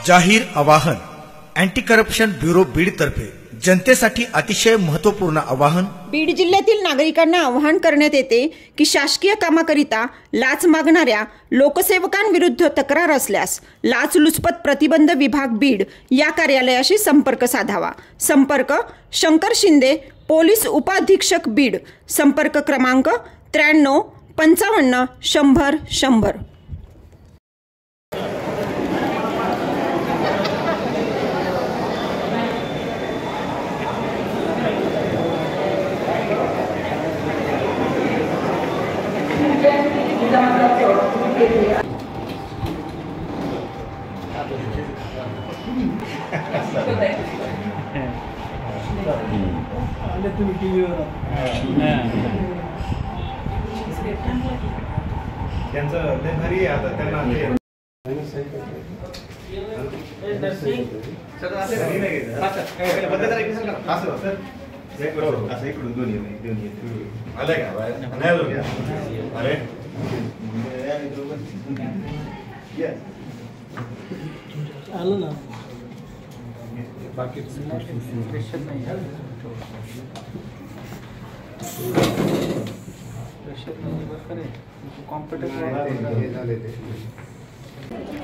जाहीर आवाहन anti corruption bureau Beed तर्फे जनतेसाठी अतिशय महत्त्वपूर्ण आवाहन। बीड जिल्ह्यातील नागरिकांना आवाहन करण्यात येते की शासकीय कामाकरिता लाच मागणाऱ्या लोकसेवकांविरुद्ध तक्रार असल्यास लाचलुचपत प्रतिबंध विभाग बीड या कार्यालयाशी संपर्क साधावा। संपर्क शंकर शिंदे, पोलीस उपाधीक्षक बीड। संपर्क क्रमांक 93 55 100 100।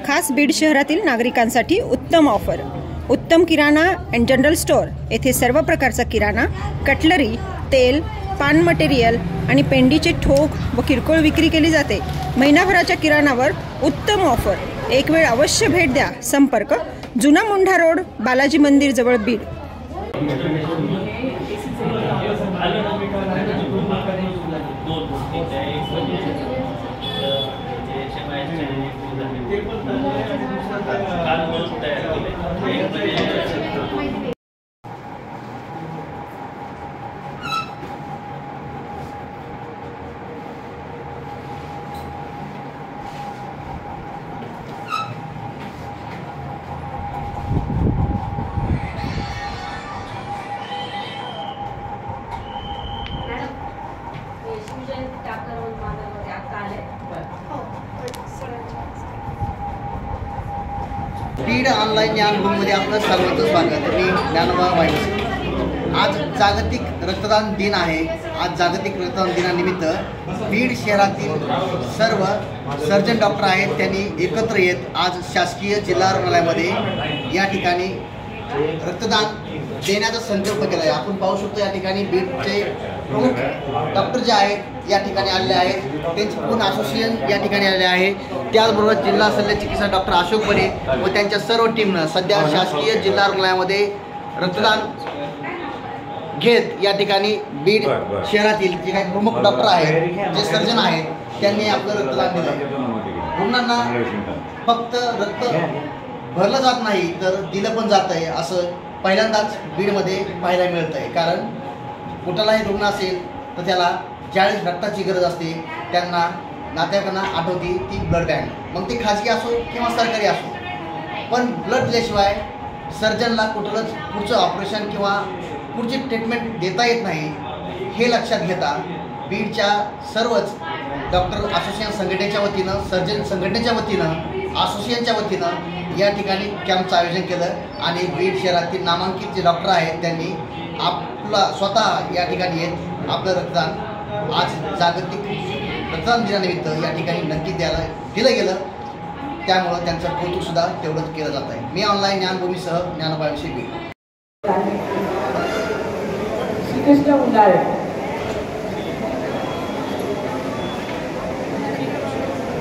खास बीड शहरातील नागरिकांसाठी उत्तम ऑफर। उत्तम किराणा अँड जनरल स्टोअर येथे सर्व प्रकारचा किराणा, कटलरी, तेल, पान मटेरियल आणि पेंडीचे ठोक व किरकोळ विक्री केली जाते। महिनाभराच्या किराणावर उत्तम ऑफर। एक वेळ अवश्य भेट द्या। संपर्क जुना मुंढा रोड, बालाजी मंदिर जवळ बीड। बीड ऑनलाईन ज्ञानभूमीमध्ये आपलं सर्वांचं स्वागत। मी ज्ञानोबा वायस। आज जागतिक रक्तदान दिन आहे। आज जागतिक रक्तदान दिनानिमित्त बीड शहरातील सर्व सर्जन डॉक्टर आहेत, त्यांनी एकत्र येत आज शासकीय जिल्हा रुग्णालयामध्ये या ठिकाणी रक्तदान देण्याचा संकल्प केला आहे। आपण पाहू शकतो या ठिकाणी बीडचे प्रमुख डॉक्टर जे आहेत या ठिकाणी आलेले आहेत, त्यांचे पूर्ण असोसिएशन या ठिकाणी आले आहे। त्याचबरोबर जिल्हा शल्य चिकित्सक डॉक्टर अशोक बने व त्यांच्या सर्व टीमनं सध्या शासकीय जिल्हा रुग्णालयामध्ये रक्तदान घेत या ठिकाणी बीड शहरातील जे काही प्रमुख डॉक्टर आहेत, जे सर्जन आहेत, त्यांनी आपलं रक्तदान दिलं आहे। रुग्णांना फक्त रक्त भरलं जात नाही तर दिलं पण जात आहे, असं पहिल्यांदाच बीडमध्ये पाहायला मिळत आहे। कारण कुठलाही रुग्ण असेल तर त्याला ज्यावेळेस रक्ताची गरज असते त्यांना नातेवाईकांना आठवते ती ब्लड बँक, मग ती खाजगी असो किंवा सरकारी असो, पण ब्लड दिल्याशिवाय सर्जनला कुठलंच पुढचं ऑपरेशन किंवा पुढची ट्रीटमेंट देता येत नाही। हे लक्षात घेता बीडच्या सर्वच डॉक्टर असोसिएशन संघटनेच्या वतीनं, सर्जन संघटनेच्या वतीनं, असोसिएशनच्या वतीनं या ठिकाणी कॅम्पचं आयोजन केलं आणि बीड शहरातील नामांकित जे डॉक्टर आहेत त्यांनी आपला स्वतः या ठिकाणी येत आपलं रक्तदान आज जागतिक रक्तदान दिनानिमित्त या ठिकाणी नक्की दिलं गेलं। त्यामुळं त्यांचं कौतुकसुद्धा तेवढंच केलं जात आहे। मी ऑनलाईन ज्ञानभूमीसह ज्ञानोबा विषयी बीड। श्रीकृष्ण उंडाळे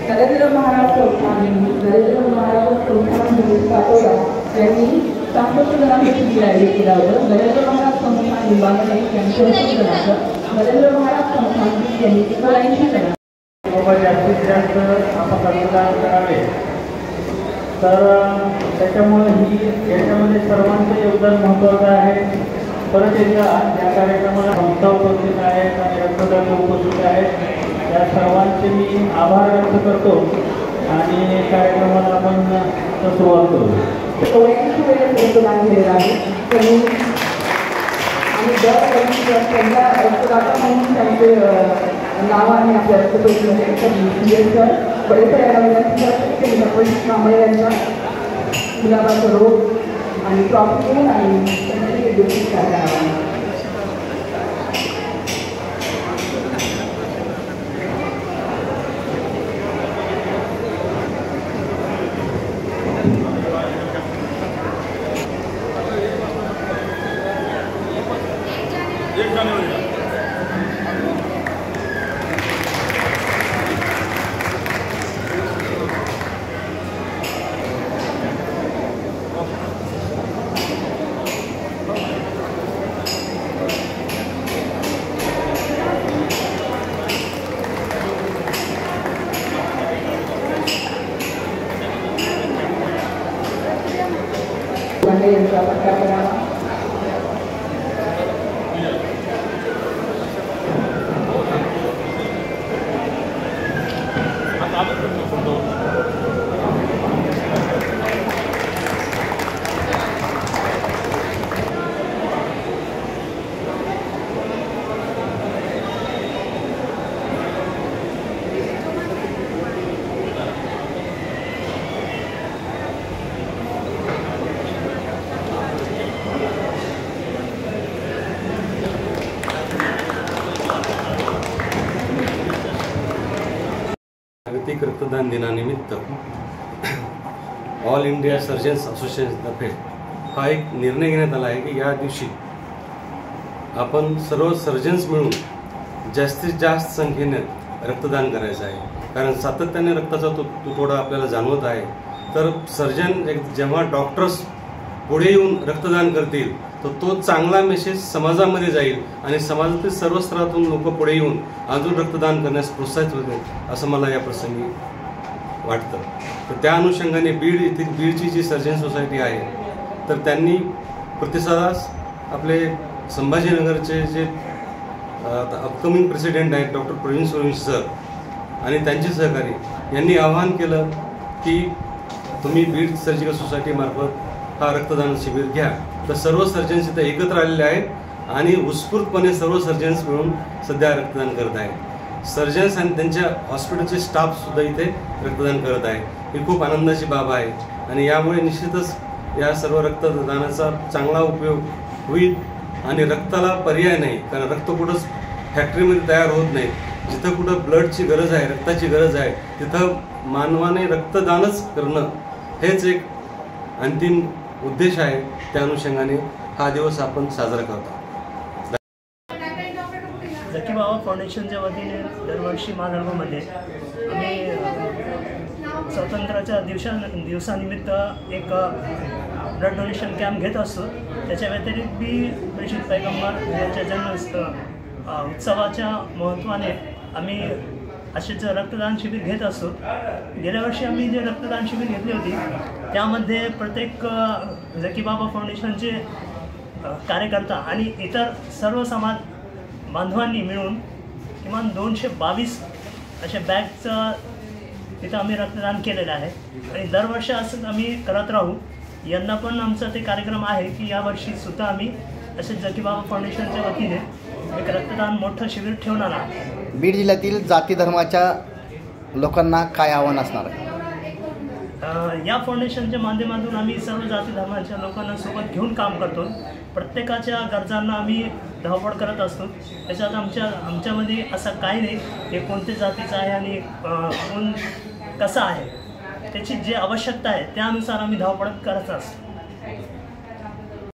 नरेंद्र महाराज पाटोदा यांनी सांस्कृतिक केला होतं। नरेंद्र महाराज संस्थान विभागाने नरेंद्र महाराज संस्थान यांनी 180 जण जास्तीत जास्त आपण रक्तदान करावे, तर त्याच्यामुळे याच्यामध्ये सर्वांचं योगदान महत्त्वाचं आहे। परत एकदा या कार्यक्रमाला संस्था उपस्थित आहेत आणि रक्तदाते उपस्थित आहेत, त्या सर्वांचे मी आभार व्यक्त करतो आणि कार्यक्रमाला आपण सुरुवात करू। 180 वेळेस रक्तदान केलेलं आहे आणि दरवर्षी त्यांना रक्तदाता म्हणून त्यांचे नावाने आपल्या रक्तपेढीमध्ये बरेच यांना गुलाबाचा रोग आणि ट्रॉपिकल आणि सेन्सिटिव्ह डिसीज सारख्या यांचा पत्ता करावा. जागतिक रक्तदान दिनानिमित्त ऑल इंडिया सर्जन्स असोसिएशनतर्फे हा एक निर्णय घेण्यात आला आहे की या दिवशी आपण सर्व सर्जन्स मिळून जास्तीत जास्त संख्येने रक्तदान करायचं आहे. कारण सातत्याने रक्ताचा तुटवडा आपल्याला जाणवत आहे. तर सर्जन जेव्हा डॉक्टर्स पुढे येऊन रक्तदान करतील तर तो चांगला मेसेज समाजामध्ये जाईल आणि समाजातील सर्व स्तरातून लोक पुढे येऊन अजून रक्तदान करण्यास प्रोत्साहित होतील असं मला या प्रसंगी वाटतं. तर त्या अनुषंगाने बीडची जी सर्जन सोसायटी आहे तर त्यांनी प्रतिसादास आपले संभाजीनगरचे जे अपकमिंग प्रेसिडेंट आहेत डॉक्टर प्रवीण सूर्यवंशी सर आणि त्यांचे सहकारी यांनी आवाहन केलं की तुम्ही बीड सर्जिकल सोसायटीमार्फत हा रक्तदान शिबिर घ्या. तर सर्व सर्जन्स इथे एकत्र आलेले आहेत आणि उत्स्फूर्तपणे सर्व सर्जन्स मिळून सध्या रक्तदान करत आहेत. सर्जन्स आणि त्यांच्या हॉस्पिटलचे स्टाफसुद्धा इथे रक्तदान करत आहे. ही खूप आनंदाची बाब आहे आणि यामुळे निश्चितच या सर्व रक्तदानाचा चांगला उपयोग होईल आणि रक्ताला पर्याय नाही. कारण रक्त कुठंच फॅक्टरीमध्ये तयार होत नाही. जिथं कुठं ब्लडची गरज आहे, रक्ताची गरज आहे, तिथं मानवाने रक्तदानच करणं हेच एक अंतिम उद्देश आहे. त्या अनुषंगाने हा दिवस आपण साजरा करतो. जकी बाबा फाउंडेशनच्या वतीने दरवर्षी मालवणमध्ये आम्ही स्वातंत्र्याच्या दिवसानिमित्त एक ब्लड डोनेशन कॅम्प घेत असतो. त्याच्या व्यतिरिक्त बी प्रेषित पैगंबर यांच्या जन्म उत्सवाच्या महत्त्वाने आम्ही असेच रक्तदान शिबिर घेत असतो. गेल्या वर्षी आम्ही जे रक्तदान शिबिर घेतली होती त्यामध्ये प्रत्येक जकी बाबा फाउंडेशनचे कार्यकर्ता आणि इतर सर्व समाज बांधवांनी मिळून किमान 222 अशा बॅगचं तिथं आम्ही रक्तदान केलेलं आहे आणि दरवर्षी असंच आम्ही करत राहू. यंदा पण आमचा ते कार्यक्रम आहे की यावर्षीसुद्धा आम्ही असे जकी बाबा फाउंडेशनच्या वतीने एक रक्तदान मोठं शिबिर ठेवणार आहोत. बीड जिल्ह्यातील जाती धर्माच्या लोकांना काय आव्हान असणार आहे? या फाउंडेशनच्या माध्यमातून आम्ही सर्व जाती धर्माच्या लोकांना सोबत घेऊन काम करतो. प्रत्येकाच्या गरजांना आम्ही धावपळ करत असतो. त्याच्यात आमच्यामध्ये असं काही नाही की कोणत्या जातीचं आहे आणि कोण कसं आहे, त्याची जी आवश्यकता आहे त्यानुसार आम्ही धावपळ करत असतो.